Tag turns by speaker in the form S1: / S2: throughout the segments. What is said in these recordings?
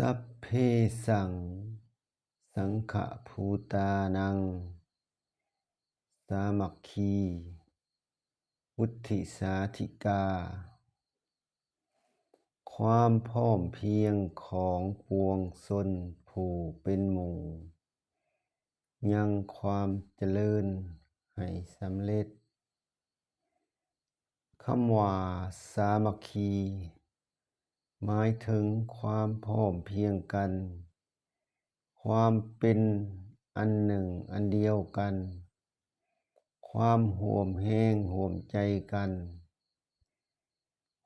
S1: สัพเพสังสังฆภูตานังสามัคคีวุฒิสาธิกาความพร้อมเพรียงของปวงชนผู้เป็นหมู่ยังความเจริญให้สำเร็จคำว่าสามัคคีหมายถึงความพร้อมเพรียงกันความเป็นอันหนึ่งอันเดียวกันความห่วมแห้งห่วมใจกัน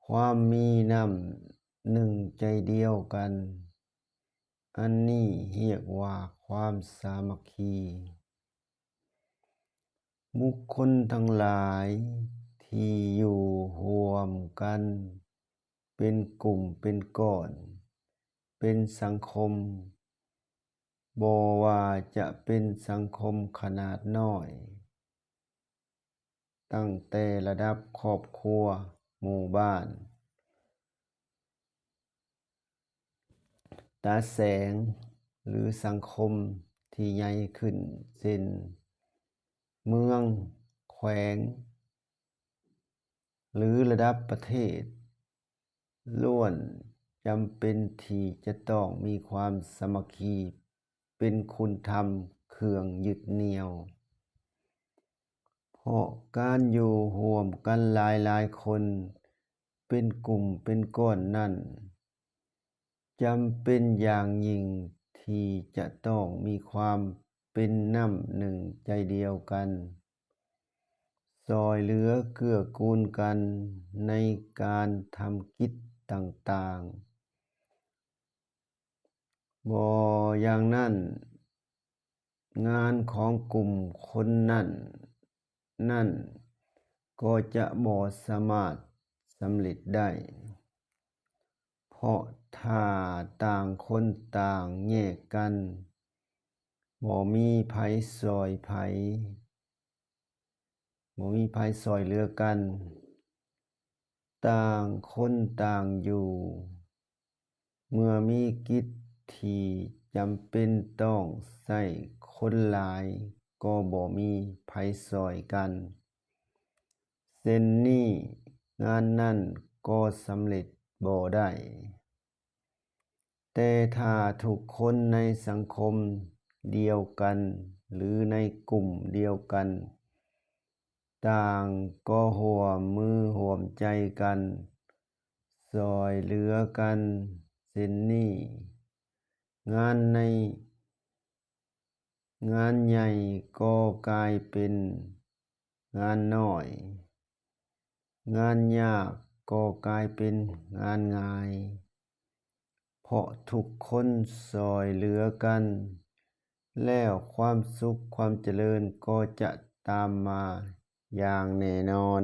S1: ความมีน้ำหนึ่งใจเดียวกันอันนี้เรียกว่าความสามัคคีบุคคลทั้งหลายที่อยู่ร่วมกันเป็นกลุ่มเป็นก้อนเป็นสังคมบ่ว่าจะเป็นสังคมขนาดน้อยตั้งแต่ระดับครอบครัวหมู่บ้านตาแสงหรือสังคมที่ใหญ่ขึ้นเช่นเมืองแขวงหรือระดับประเทศล้วนจำเป็นที่จะต้องมีความสามัคคีเป็นคุณธรรมเครื่องยึดเหนี่ยวเพราะการอยู่ร่วมกันหลายๆคนเป็นกลุ่มเป็นก้อนนั้นจำเป็นอย่างยิ่งที่จะต้องมีความเป็นน้ำหนึ่งใจเดียวกันช่วยเหลือเกื้อกูลกันในการทำกิจต่างๆบ่อย่างนั้นงานของกลุ่มคนนั้นก็จะบ่สามารถสำเร็จได้เพราะถ้าต่างคนต่างแยกกันบ่มีไผช่วยไผบ่มีไผช่วยเหลือกันต่างคนต่างอยู่เมื่อมีกิจที่จำเป็นต้องใช้คนหลายก็บ่มีไผช่วยกันเช่นนี้งานนั้นก็สำเร็จบ่ได้แต่ถ้าทุกคนในสังคมเดียวกันหรือในกลุ่มเดียวกันต่างก็ร่วมมือร่วมใจกันช่วยเหลือกันเช่นนี้งานใหญ่ก็กลายเป็นงานน้อยงานยากก็กลายเป็นงานง่ายเพราะทุกคนช่วยเหลือกันแล้วความสุขความเจริญก็จะตามมาอย่างแน่นอน